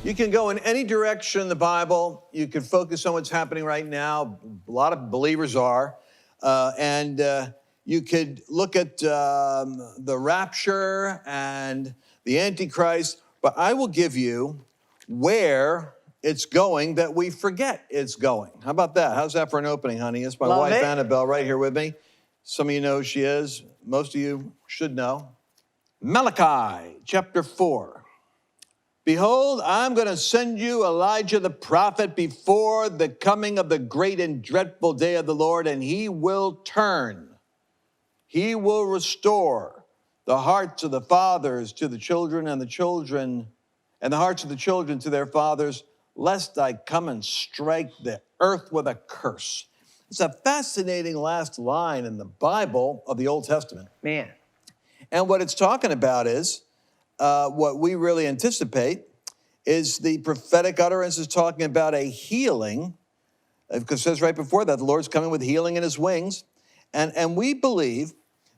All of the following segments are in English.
You can go in any direction in the Bible. You can focus on what's happening right now. A lot of believers are. You could look at the rapture and the Antichrist. But I will give you where it's going that we forget it's going. How about that? How's that for an opening, honey? It's my wife, Annabelle, right here with me. Some of you know who she is. Most of you should know. Malachi Chapter 4. Behold, I'm going to send you Elijah the prophet before the coming of the great and dreadful day of the Lord, and he will turn. He will restore the hearts of the fathers to the children, and the hearts of the children to their fathers, lest I come and strike the earth with a curse. It's a fascinating last line in the Bible of the Old Testament. Man. And what it's talking about is, what we really anticipate is the prophetic utterance is talking about a healing, because it says right before that, the Lord's coming with healing in his wings. And we believe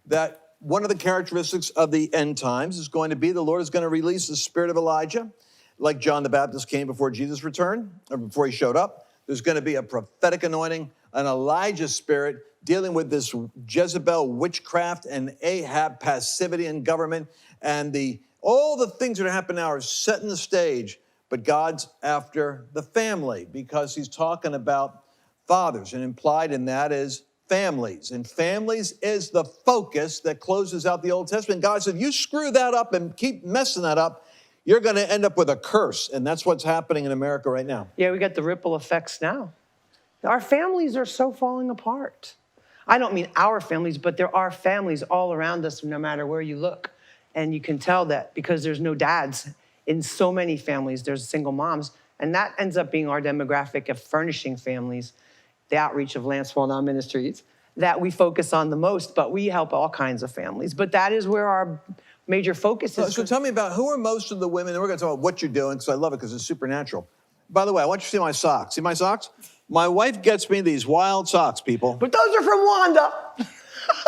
that one of the characteristics of the end times is going to be the Lord is going to release the spirit of Elijah, like John the Baptist came before Jesus returned, or before he showed up. There's going to be a prophetic anointing, an Elijah spirit dealing with this Jezebel witchcraft and Ahab passivity in government. And all the things that are happening now are setting the stage, but God's after the family because he's talking about fathers, and implied in that is families. And families is the focus that closes out the Old Testament. God said, you screw that up and keep messing that up, you're going to end up with a curse. And that's what's happening in America right now. Yeah, we got the ripple effects now. Our families are so falling apart. I don't mean our families, but there are families all around us no matter where you look. And you can tell that because there's no dads in so many families. There's single moms. And that ends up being our demographic of Furnishing Families, the outreach of Lance Wallnau Ministries, that we focus on the most. But we help all kinds of families. But that is where our major focus is. So tell me about who are most of the women, and we're going to talk about what you're doing, because I love it, because it's supernatural. By the way, I want you to see my socks. See my socks? My wife gets me these wild socks, people. But those are from Wanda.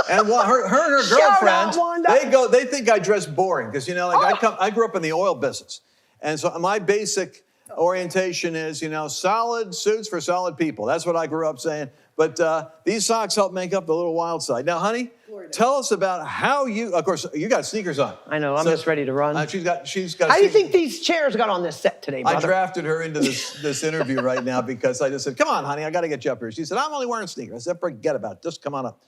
And her and her girlfriend, they think I dress boring, because, you know, like I grew up in the oil business. And so my basic orientation is, you know, solid suits for solid people. That's what I grew up saying. But these socks help make up the little wild side. Now, honey, tell us about how of course, you got sneakers on. I know, I'm just ready to run. She's got. How do you think these chairs got on this set today, brother? I drafted her into this interview right now because I just said, come on, honey, I got to get you up here. She said, I'm only wearing sneakers. I said, forget about it. Just come on up.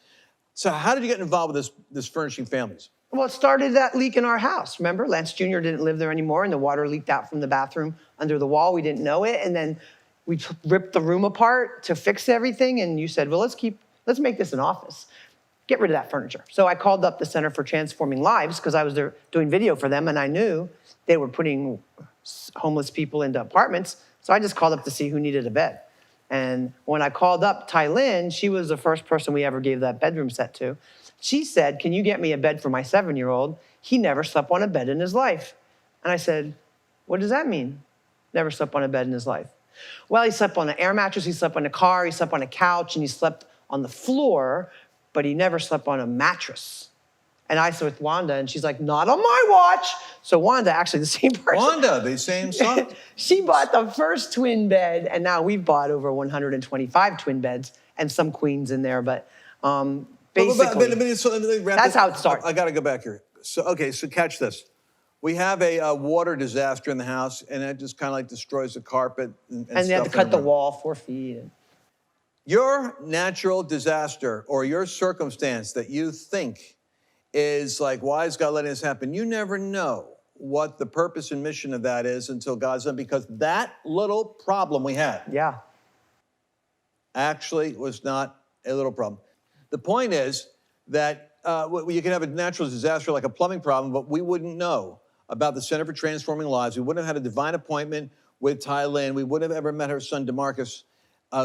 So how did you get involved with this Furnishing Families? Well, it started that leak in our house. Remember, Lance Jr. didn't live there anymore, and the water leaked out from the bathroom under the wall. We didn't know it, and then we ripped the room apart to fix everything, and you said, well, let's make this an office. Get rid of that furniture. So I called up the Center for Transforming Lives because I was there doing video for them, and I knew they were putting homeless people into apartments. So I just called up to see who needed a bed. And when I called up Ty Lynn, she was the first person we ever gave that bedroom set to. She said, can you get me a bed for my 7-year-old? He never slept on a bed in his life. And I said, what does that mean? Never slept on a bed in his life. Well, he slept on an air mattress, he slept on a car, he slept on a couch, and he slept on the floor, but he never slept on a mattress. And I said with Wanda, and she's like, not on my watch. So Wanda, actually the same person. Wanda, the same son. She bought the first twin bed, and now we've bought over 125 twin beds and some queens in there, but basically, that's how it started. I got to go back here. So catch this. We have a water disaster in the house, and it just kind of like destroys the carpet. And they had to cut the wall 4 feet. Your natural disaster or your circumstance that you think is like, why is God letting this happen? You never know what the purpose and mission of that is until God's done, because that little problem we had actually was not a little problem. The point is that you can have a natural disaster like a plumbing problem, but we wouldn't know about the Center for Transforming Lives. We wouldn't have had a divine appointment with Ty Lynn. We wouldn't have ever met her son, DeMarcus,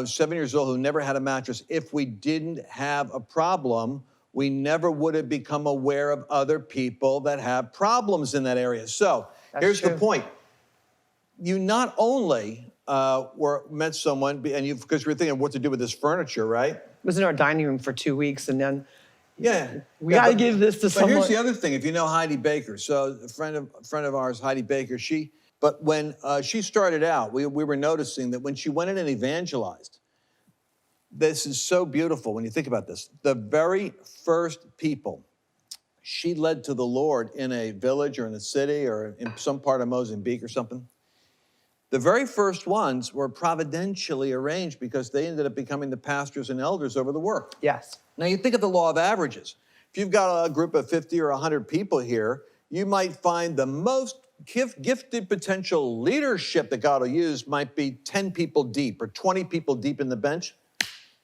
7 years old, who never had a mattress. If we didn't have a problem, we never would have become aware of other people that have problems in that area. So here's the point. You not only met someone, and because you were thinking what to do with this furniture, right? It was in our dining room for 2 weeks, and then we got to give this to someone. But here's the other thing. If you know Heidi Baker, so a friend of ours, Heidi Baker, she But when she started out, we were noticing that when she went in and evangelized, this is so beautiful when you think about this. The very first people she led to the Lord in a village or in a city or in some part of Mozambique or something, the very first ones were providentially arranged because they ended up becoming the pastors and elders over the work. Yes. Now you think of the law of averages. If you've got a group of 50 or 100 people here, you might find the most gifted potential leadership that God will use might be 10 people deep or 20 people deep in the bench.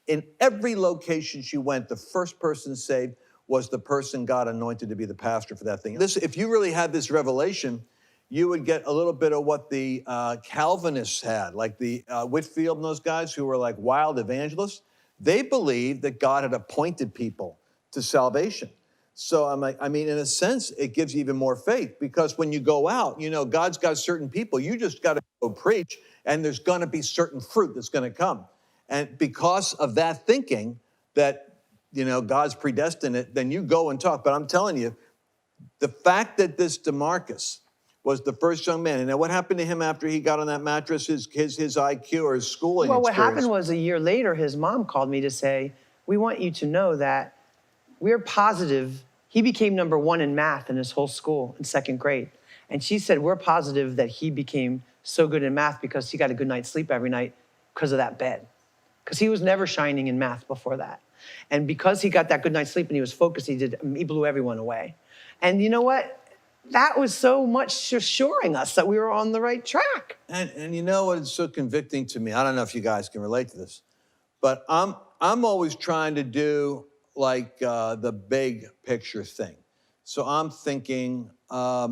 In every location she went, the first person saved was the person God anointed to be the pastor for that thing. If you really had this revelation, you would get a little bit of what the Calvinists had, like the Whitfield and those guys who were like wild evangelists. They believed that God had appointed people to salvation. So I'm like, I mean, in a sense, it gives you even more faith because when you go out, you know, God's got certain people. You just got to go preach, and there's going to be certain fruit that's going to come. And because of that thinking that, you know, God's predestined it, then you go and talk. But I'm telling you, the fact that this DeMarcus was the first young man. And now what happened to him after he got on that mattress, his IQ or his schooling Well, what experience? happened was a year later, his mom called me to say, we want you to know that we're positive. He became number 1 in math in his whole school in 2nd grade. And she said, we're positive that he became so good in math because he got a good night's sleep every night because of that bed. Because he was never shining in math before that. And because he got that good night's sleep and he was focused, he blew everyone away. And you know what? That was so much assuring us that we were on the right track. And you know what is so convicting to me? I don't know if you guys can relate to this, but I'm always trying to do like the big picture thing. So I'm thinking, I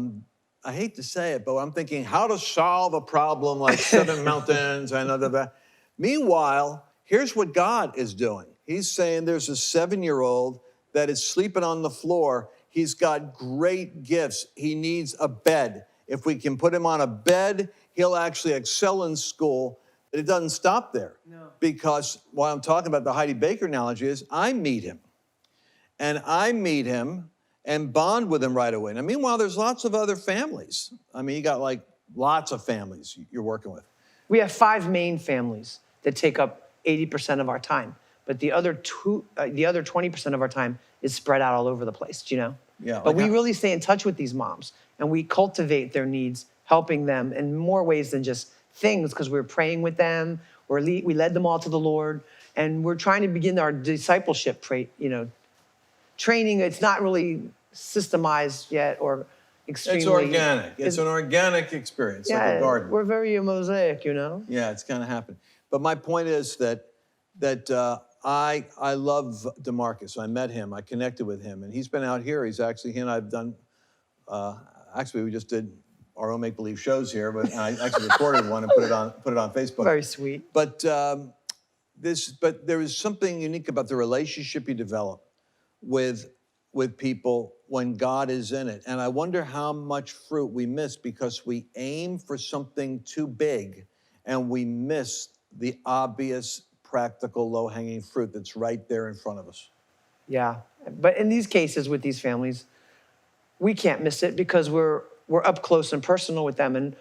hate to say it, but I'm thinking how to solve a problem like 7 mountains and other. Meanwhile, here's what God is doing. He's saying there's a 7-year-old that is sleeping on the floor. He's got great gifts. He needs a bed. If we can put him on a bed, he'll actually excel in school. But it doesn't stop there. No. Because what I'm talking about, the Heidi Baker analogy is I meet him. And I meet him and bond with him right away. Now, meanwhile, there's lots of other families. I mean, you got like lots of families you're working with. We have 5 main families that take up 80% of our time. But the other 20% of our time is spread out all over the place, do you know? Yeah. But we really stay in touch with these moms, and we cultivate their needs, helping them in more ways than just things, because we're praying with them, we led them all to the Lord, and we're trying to begin our discipleship training. It's not really systemized yet or extremely. It's organic. It's an organic experience, like a garden. We're very mosaic, you know? Yeah, it's kind of happened. But my point is that I love DeMarcus. I met him. I connected with him. And he's been out here. He and I have done, actually, we just did our own make-believe shows here, but I actually recorded one and put it on Facebook. Very sweet. But there is something unique about the relationship you develop with people when God is in it. And I wonder how much fruit we miss because we aim for something too big and we miss the obvious, practical, low-hanging fruit that's right there in front of us. Yeah. But in these cases with these families, we can't miss it because we're up close and personal with them. And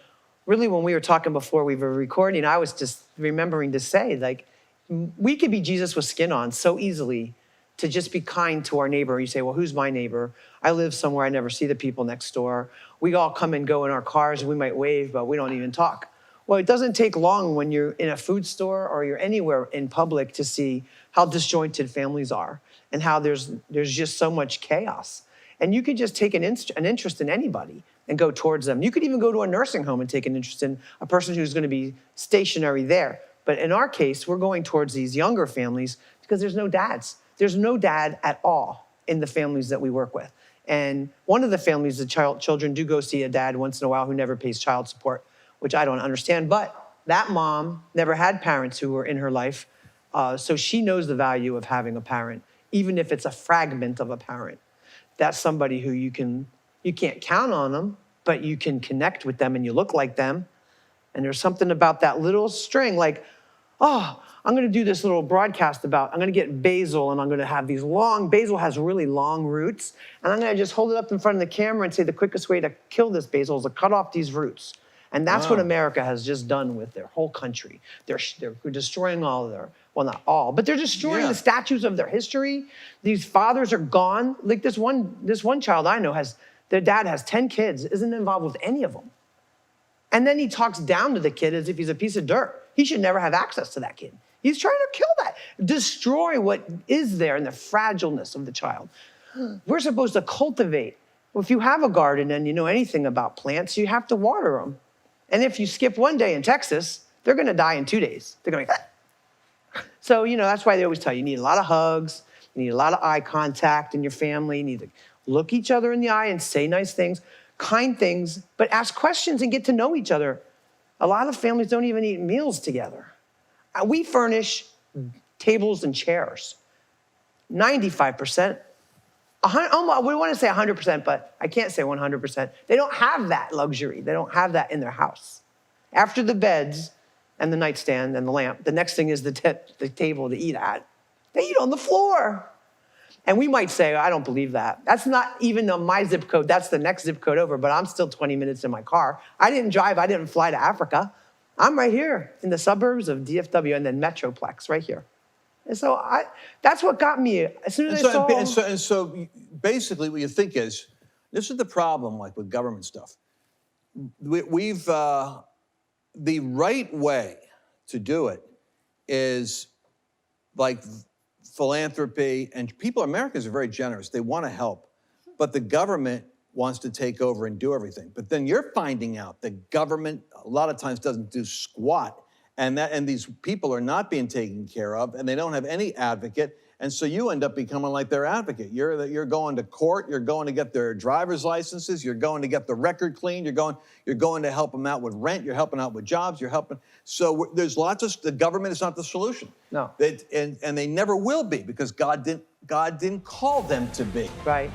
really, when we were talking before we were recording, I was just remembering to say, like, we could be Jesus with skin on so easily to just be kind to our neighbor. You say, well, who's my neighbor? I live somewhere I never see the people next door. We all come and go in our cars, and we might wave, but we don't even talk. Well, it doesn't take long when you're in a food store or you're anywhere in public to see how disjointed families are and how there's just so much chaos. And you could just take an interest in anybody and go towards them. You could even go to a nursing home and take an interest in a person who's going to be stationary there. But in our case, we're going towards these younger families because there's no dads. There's no dad at all in the families that we work with. And one of the families, the children do go see a dad once in a while who never pays child support, which I don't understand. But that mom never had parents who were in her life, so she knows the value of having a parent, even if it's a fragment of a parent. That's somebody who you can't count on them, but you can connect with them and you look like them. And there's something about that little string, like, oh, I'm going to do this little broadcast about, I'm going to get basil and I'm going to have these basil has really long roots. And I'm going to just hold it up in front of the camera and say the quickest way to kill this basil is to cut off these roots. And that's what America has just done with their whole country. They're destroying all of their, well, not all, but they're destroying the statues of their history. These fathers are gone. Like this one child I know their dad has 10 kids, isn't involved with any of them. And then he talks down to the kid as if he's a piece of dirt. He should never have access to that kid. He's trying to kill that, destroy what is there in the fragileness of the child. We're supposed to cultivate. Well, if you have a garden and you know anything about plants, you have to water them. And if you skip one day in Texas, they're going to die in 2 days. They're going to be, so, that's why they always tell you need a lot of hugs, you need a lot of eye contact in your family, you need to look each other in the eye and say nice things, kind things, but ask questions and get to know each other. A lot of families don't even eat meals together. We furnish tables and chairs. 95%, we want to say 100%, but I can't say 100%. They don't have that luxury. They don't have that in their house. After the beds and the nightstand and the lamp, the next thing is the table to eat at. They eat on the floor. And we might say, I don't believe that. That's not even my zip code. That's the next zip code over, but I'm still 20 minutes in my car. I didn't drive. I didn't fly to Africa. I'm right here in the suburbs of DFW and then Metroplex right here. And so that's what got me. As soon as I saw... And so basically what you think is, this is the problem like with government stuff. The right way to do it is like philanthropy, and Americans are very generous. They want to help, but the government wants to take over and do everything. But then you're finding out the government a lot of times doesn't do squat, and these people are not being taken care of, and they don't have any advocate, and so you end up becoming like their advocate. You're going to court, you're going to get their driver's licenses, you're going to get the record clean, you're going to help them out with rent, you're helping out with jobs, you're helping. So there's lots of, the government is not the solution. No. And they never will be, because God didn't call them to be. Right.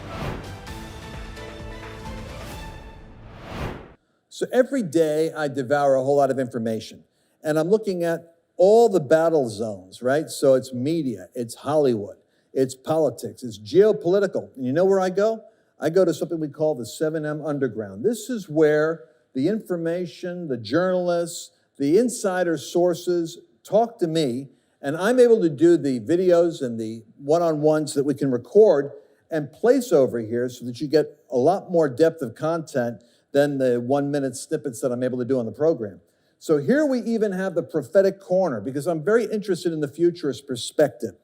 So every day I devour a whole lot of information, and I'm looking at all the battle zones, right? So it's media, it's Hollywood, it's politics, it's geopolitical. And you know where I go? I go to something we call the 7M Underground. This is where the information, the journalists, the insider sources talk to me, and I'm able to do the videos and the one-on-ones that we can record and place over here so that you get a lot more depth of content than the 1-minute snippets that I'm able to do on the program. So here we even have the prophetic corner, because I'm very interested in the futurist perspective.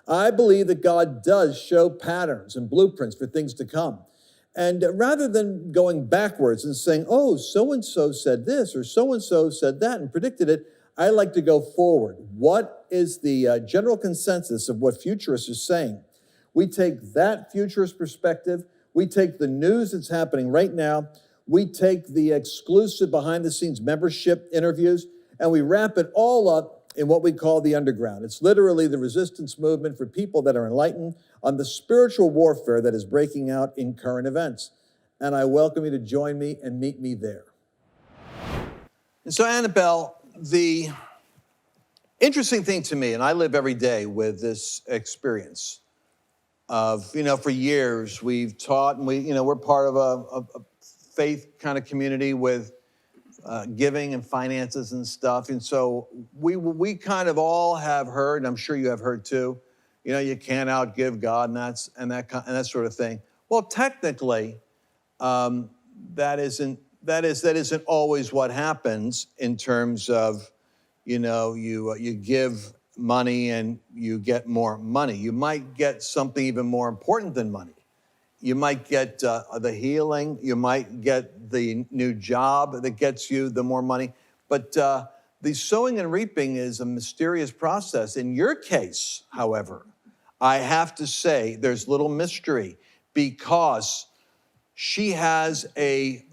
I believe that God does show patterns and blueprints for things to come. And rather than going backwards and saying, oh, so-and-so said this or so-and-so said that and predicted it, I like to go forward. What is the general consensus of what futurists are saying? We take that futurist perspective, we take the news that's happening right now, we take the exclusive behind-the-scenes membership interviews, and we wrap it all up in what we call the underground. It's literally the resistance movement for people that are enlightened on the spiritual warfare that is breaking out in current events. And I welcome you to join me and meet me there. And so, Annabelle, the interesting thing to me, and I live every day with this experience of, for years we've taught, and we're part of a faith kind of community with giving and finances and stuff. And so we kind of all have heard, and I'm sure you have heard too, you can't outgive God and that sort of thing. Well, technically, that isn't always what happens in terms of, you give money and you get more money. You might get something even more important than money. You might get the healing. You might get the new job that gets you the more money. But the sowing and reaping is a mysterious process. In your case, however, I have to say there's little mystery, because she has a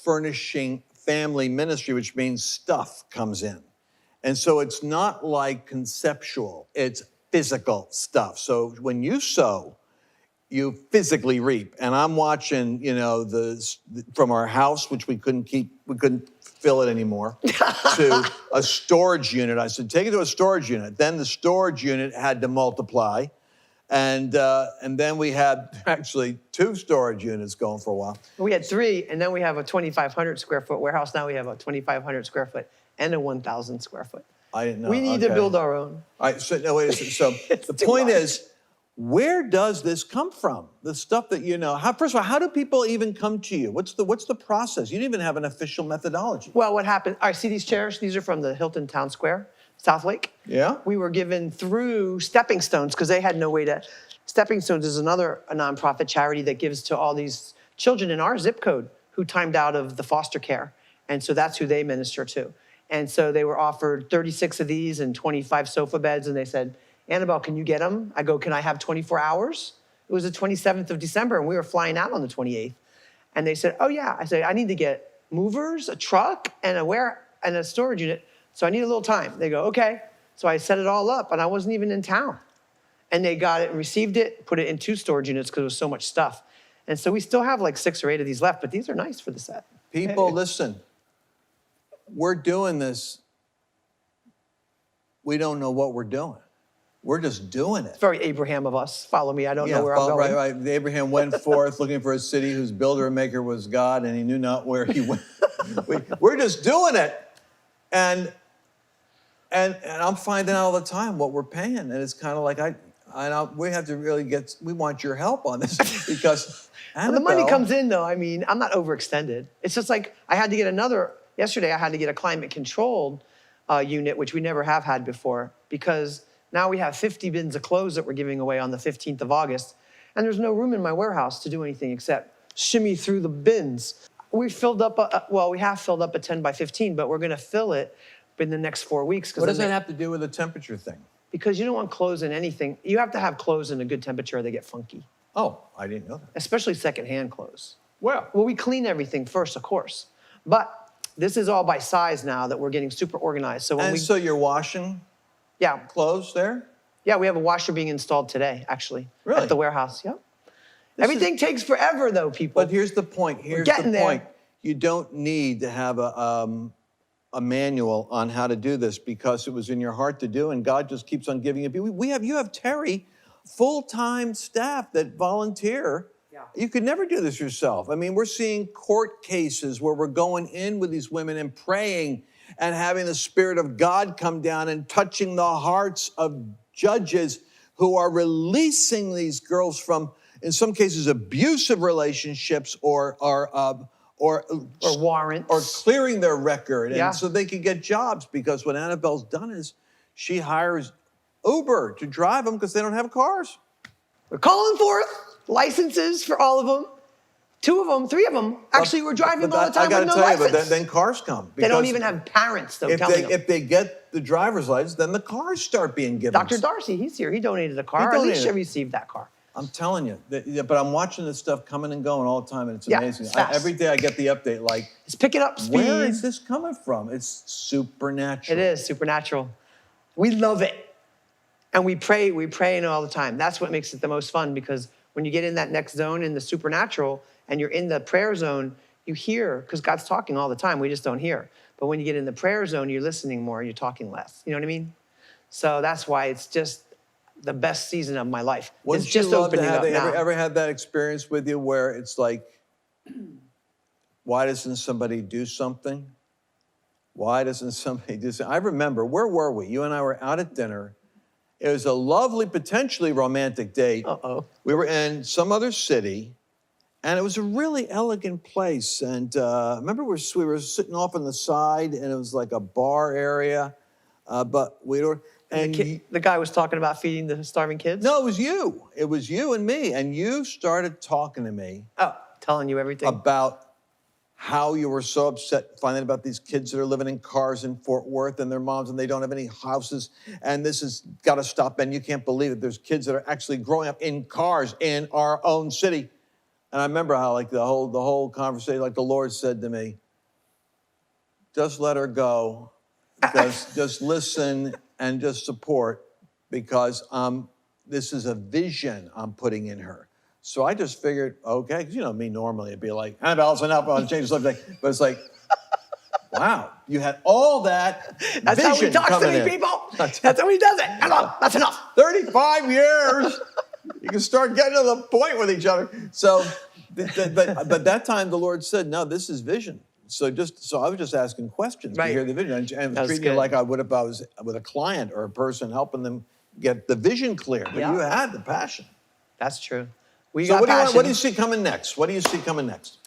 furnishing family ministry, which means stuff comes in. And so it's not like conceptual, it's physical stuff. So when you sow, you physically reap. And I'm watching, from our house, which we couldn't fill it anymore, to a storage unit. I said, take it to a storage unit. Then the storage unit had to multiply. And then we had actually 2 storage units going for a while. We had 3, and then we have a 2,500 square foot warehouse. Now we have a 2,500 square foot and a 1,000 square foot. I didn't know. We need to build our own. All right, so, no, wait a second. So the point is, where does this come from? The stuff that you know. First of all, how do people even come to you? What's the process? You didn't even have an official methodology. Well, what happened? I see these chairs. These are from the Hilton Town Square, South Lake. Yeah. We were given through Stepping Stones because they had no way to. Stepping Stones is a nonprofit charity that gives to all these children in our zip code who timed out of the foster care, and so that's who they minister to. And so they were offered 36 of these and 25 sofa beds, and they said, Annabelle, can you get them? I go, can I have 24 hours? It was the 27th of December, and we were flying out on the 28th. And they said, oh, yeah. I said, I need to get movers, a truck, and a storage unit, so I need a little time. They go, okay. So I set it all up, and I wasn't even in town. And they got it and received it, put it in 2 storage units because there was so much stuff. And so we still have like 6 or 8 of these left, but these are nice for the set. People, listen, we're doing this. We don't know what we're doing. We're just doing it. It's very Abraham of us. Follow me. I don't know where I'm going. Right. Abraham went forth looking for a city whose builder and maker was God, and he knew not where he went. We're just doing it. And I'm finding out all the time what we're paying. And it's kind of like, we have to really we want your help on this because Annabelle, well, the money comes in though. I mean, I'm not overextended. It's just like I had to get yesterday I had to get a climate controlled unit, which we never have had before, because now we have 50 bins of clothes that we're giving away on the 15th of August. And there's no room in my warehouse to do anything except shimmy through the bins. We filled up, we have filled up a 10 by 15, but we're gonna fill it in the next 4 weeks. What does that have to do with the temperature thing? Because you don't want clothes in anything. You have to have clothes in a good temperature or they get funky. Oh, I didn't know that. Especially secondhand clothes. Well, we clean everything first, of course. But this is all by size now that we're getting super organized. So you're washing clothes there? Yeah, we have a washer being installed today, actually. Really? At the warehouse, yep. Everything takes forever, though, people. But here's the point. You don't need to have a manual on how to do this because it was in your heart to do, and God just keeps on giving it. You have Terry, full-time staff that volunteer. Yeah. You could never do this yourself. I mean, we're seeing court cases where we're going in with these women and praying and having the Spirit of God come down and touching the hearts of judges who are releasing these girls from, in some cases, abusive relationships or warrants. Or clearing their record. And so they can get jobs, because what Annabelle's done is she hires Uber to drive them because they don't have cars. We're calling forth licenses for all of them. 2 of them, 3 of them. Actually, we're driving all the time with no license. I got to tell you, but then cars come. They don't even have parents, though, telling them. If they get the driver's license, then the cars start being given. Dr. Darcy, he's here. He donated a car. Alicia received that car. I'm telling you, but I'm watching this stuff coming and going all the time, and it's amazing. It's fast. Every day I get the update, like, it's picking up speed. Where is this coming from? It's supernatural. It is supernatural. We love it. And we pray in it all the time. That's what makes it the most fun, because when you get in that next zone in the supernatural and you're in the prayer zone, you hear, because God's talking all the time, we just don't hear. But when you get in the prayer zone, you're listening more, you're talking less. You know what I mean? So that's why it's just the best season of my life. Wouldn't it's just you love opening to have up now. Ever had that experience with you where it's like, why doesn't somebody do something? Why doesn't somebody do something? I remember, where were we? You and I were out at dinner. It was a lovely, potentially romantic date. Uh-oh. We were in some other city, and it was a really elegant place. And remember, we were sitting off on the side, and it was like a bar area, but we were... And the guy was talking about feeding the starving kids? No, it was you. It was you and me. And you started talking to me. Oh, telling you everything. About how you were so upset finding about these kids that are living in cars in Fort Worth and their moms, and they don't have any houses. And this has got to stop. And you can't believe it. There's kids that are actually growing up in cars in our own city. And I remember how, like, the whole conversation, like the Lord said to me, just let her go. Just listen and just support, because this is a vision I'm putting in her. So I just figured, okay, because you know me normally, it'd be like, Annabelle's enough, I want to change the subject. But it's like, wow, you had all that That's how he talks to me, people. That's how he does it. Hello, that's enough. 35 years. You can start getting to the point with each other. So, but that time the Lord said, no, this is vision. So I was just asking questions to hear the vision and treating it like I would if I was with a client or a person helping them get the vision clear. But you had the passion. That's true. So what do you see coming next? What do you see coming next?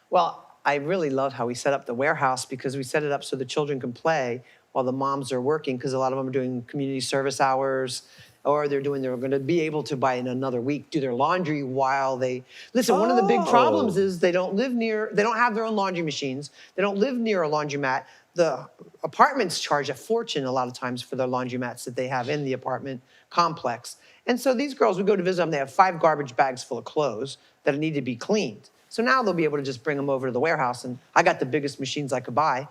Well, I really love how we set up the warehouse because we set it up so the children can play while the moms are working, because a lot of them are doing community service hours, or they're going to be able to, by in another week, do their laundry while they, listen, one of the big problems is they don't have their own laundry machines. They don't live near a laundromat. The apartments charge a fortune a lot of times for their laundromats that they have in the apartment complex. And so these girls would go to visit them. They have 5 garbage bags full of clothes that need to be cleaned. So now they'll be able to just bring them over to the warehouse, and I got the biggest machines I could buy.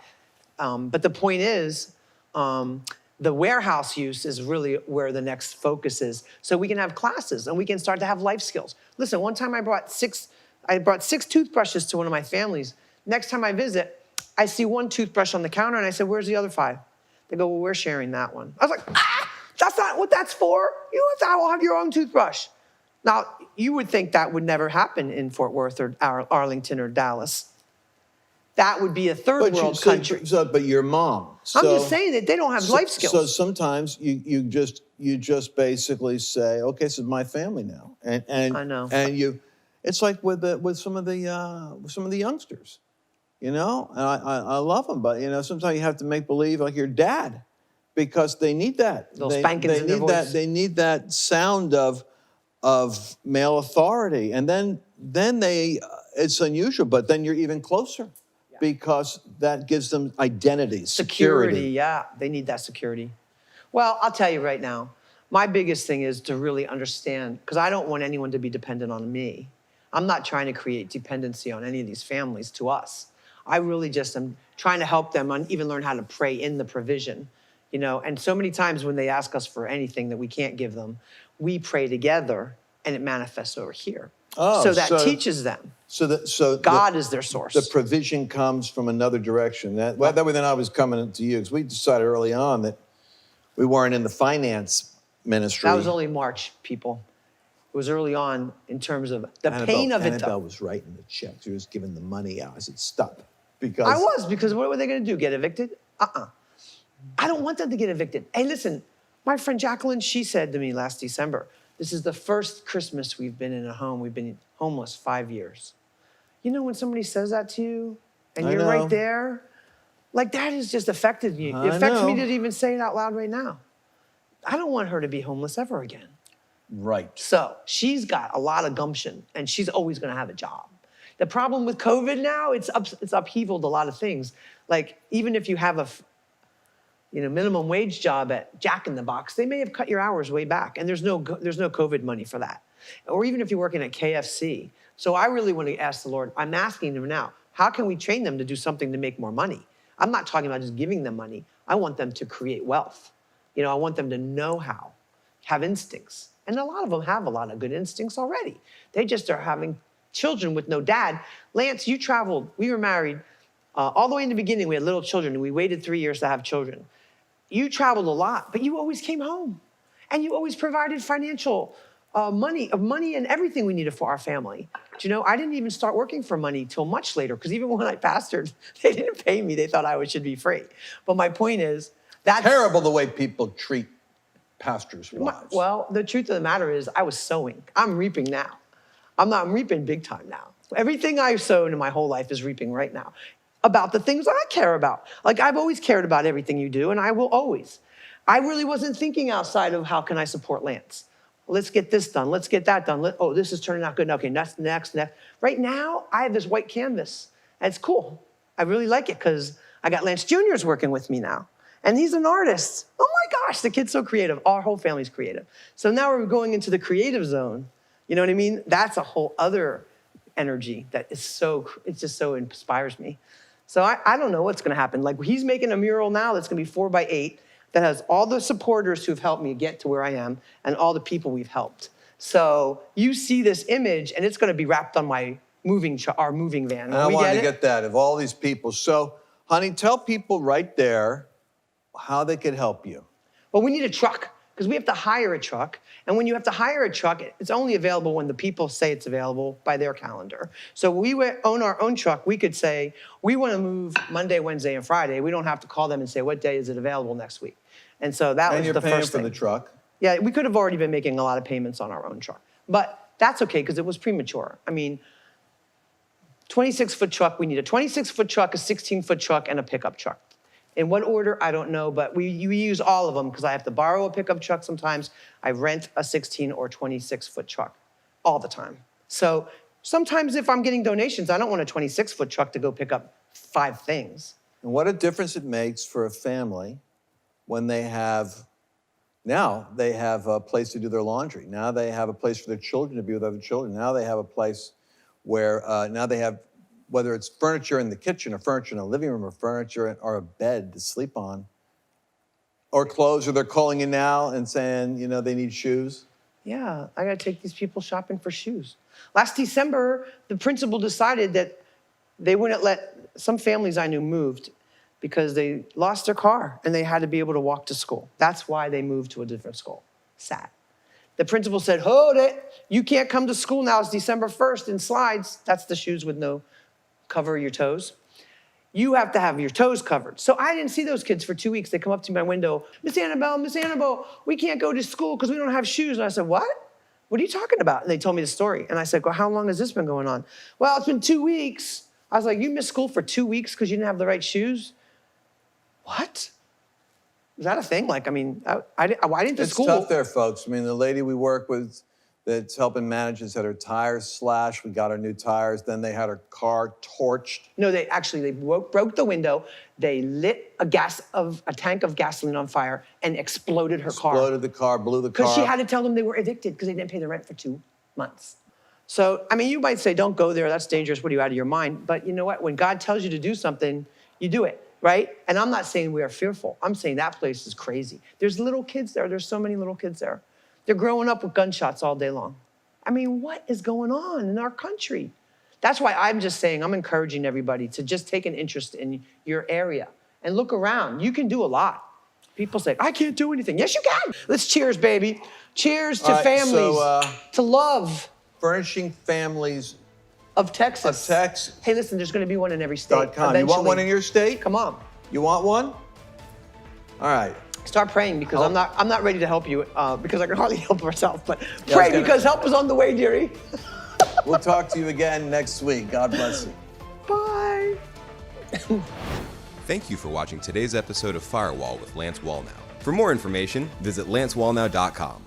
But the point is, the warehouse use is really where the next focus is. So we can have classes and we can start to have life skills. Listen, one time I brought 6 toothbrushes to one of my families. Next time I visit, I see 1 toothbrush on the counter and I said, where's the other 5? They go, well, we're sharing that one. I was like, that's not what that's for. You all have your own toothbrush. Now, you would think that would never happen in Fort Worth or Arlington or Dallas. That would be a third world country. But your mom. I'm just saying that they don't have life skills. So sometimes you just basically say, okay, this is my family now, and I know. And it's like with some of the youngsters, and I love them, but sometimes you have to make believe like your dad, because they need that. Little spankings in their voice. They need that sound of male authority, and then it's unusual, but then you're even closer. Because that gives them identity, security. Yeah, they need that security. Well, I'll tell you right now, my biggest thing is to really understand, because I don't want anyone to be dependent on me. I'm not trying to create dependency on any of these families to us. I really just am trying to help them even learn how to pray in the provision. And so many times when they ask us for anything that we can't give them, we pray together and it manifests over here. So that teaches them. So God is their source. The provision comes from another direction. That way then I was coming to you, because we decided early on that we weren't in the finance ministry. That was only March, people. It was early on in terms of the pain of it. Annabelle was writing the checks. She was giving the money out. I said, stop. Because what were they going to do, get evicted? I don't want them to get evicted. Hey, listen, my friend Jacqueline, she said to me last December, this is the first Christmas we've been in a home. We've been homeless 5 years. When somebody says that to you and you're right there, like that has just affected you. It affects me to even say it out loud right now. I don't want her to be homeless ever again. Right. So she's got a lot of gumption and she's always going to have a job. The problem with COVID now, it's upheavaled a lot of things. Like even if you have a minimum wage job at Jack in the Box, they may have cut your hours way back, and there's no COVID money for that. Or even if you're working at KFC. So I really want to ask the Lord, I'm asking him now, how can we train them to do something to make more money? I'm not talking about just giving them money. I want them to create wealth. I want them to know how, have instincts. And a lot of them have a lot of good instincts already. They just are having children with no dad. Lance, you traveled, we were married, all the way in the beginning, we had little children, and we waited 3 years to have children. You traveled a lot, but you always came home. And you always provided financial money and everything we needed for our family. I didn't even start working for money till much later, because even when I pastored, they didn't pay me. They thought I should be free. But my point is, that's terrible the way people treat pastors' wives. Well, the truth of the matter is, I was sowing. I'm reaping now. I'm reaping big time now. Everything I've sown in my whole life is reaping right now. About the things I care about. Like I've always cared about everything you do, and I will always. I really wasn't thinking outside of how can I support Lance. Let's get this done. Let's get that done. This is turning out good. Okay, next. Right now, I have this white canvas, and it's cool. I really like it because I got Lance Jr.'s working with me now, and he's an artist. Oh my gosh, the kid's so creative. Our whole family's creative. So now we're going into the creative zone. You know what I mean? That's a whole other energy that is it just so inspires me. So I don't know what's going to happen. Like he's making a mural now that's going to be 4 by 8 that has all the supporters who've helped me get to where I am and all the people we've helped. So you see this image, and it's going to be wrapped on my our moving van. And I wanted to get that of all these people. So, honey, tell people right there how they could help you. Well, we need a truck because we have to hire a truck. And when you have to hire a truck, it's only available when the people say it's available by their calendar. So we own our own truck. We could say, we want to move Monday, Wednesday, and Friday. We don't have to call them and say, what day is it available next week? And so that was the first thing. And you're paying for the truck. Yeah, we could have already been making a lot of payments on our own truck. But that's okay, because it was premature. I mean, 26-foot truck, we need a 26-foot truck, a 16-foot truck, and a pickup truck. In what order, I don't know, but we use all of them because I have to borrow a pickup truck sometimes. I rent a 16 or 26-foot truck all the time. So sometimes if I'm getting donations, I don't want a 26-foot truck to go pick up 5 things. And what a difference it makes for a family when now they have a place to do their laundry. Now they have a place for their children to be with other children. Now they have a place where now they have, whether it's furniture in the kitchen or furniture in a living room or furniture or a bed to sleep on, or clothes, or they're calling you now and saying, they need shoes. Yeah, I gotta take these people shopping for shoes. Last December, the principal decided that they wouldn't let, some families I knew moved because they lost their car and they had to be able to walk to school. That's why they moved to a different school. Sad. The principal said, hold it, you can't come to school now, it's December 1st in slides. That's the shoes with no cover your toes. You have to have your toes covered. So I didn't see those kids for 2 weeks. They come up to my window, Miss Annabelle, we can't go to school because we don't have shoes. And I said, what? What are you talking about? And they told me the story. And I said, well, how long has this been going on? Well, it's been 2 weeks. I was like, you missed school for 2 weeks because you didn't have the right shoes? What? Is that a thing? Like, I mean, why didn't the school? It's tough there, folks. I mean, the lady we work with that's helping manage has had her tires slashed. We got her new tires. Then they had her car torched. No, they broke the window. They lit a tank of gasoline on fire and exploded her car. Exploded the car, blew the car. Because she had to tell them they were evicted because they didn't pay the rent for 2 months. So, I mean, you might say, don't go there. That's dangerous. What are you, out of your mind? But you know what? When God tells you to do something, you do it, right? And I'm not saying we are fearful. I'm saying that place is crazy. There's little kids there. There's so many little kids there. They're growing up with gunshots all day long. I mean, what is going on in our country? That's why I'm just saying, I'm encouraging everybody to just take an interest in your area and look around. You can do a lot. People say, I can't do anything. Yes, you can. Let's cheers, baby. Cheers to families, to love. Furnishing Families of Texas. Hey, listen, there's going to be one in every state. You want one in your state? Come on. You want one? All right. Start praying because I'm not ready to help you because I can hardly help myself. But pray because help is on the way, dearie. We'll talk to you again next week. God bless you. Bye. Thank you for watching today's episode of Firewall with Lance Wallnau. For more information, visit lancewallnau.com.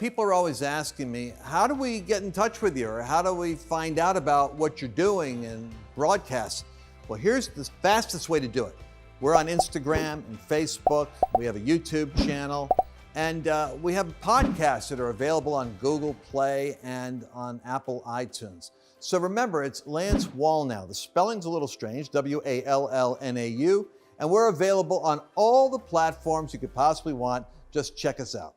People are always asking me, how do we get in touch with you? Or how do we find out about what you're doing and broadcast? Well, here's the fastest way to do it. We're on Instagram and Facebook. We have a YouTube channel. And we have podcasts that are available on Google Play and on Apple iTunes. So remember, it's Lance Wallnau. The spelling's a little strange, Wallnau. And we're available on all the platforms you could possibly want. Just check us out.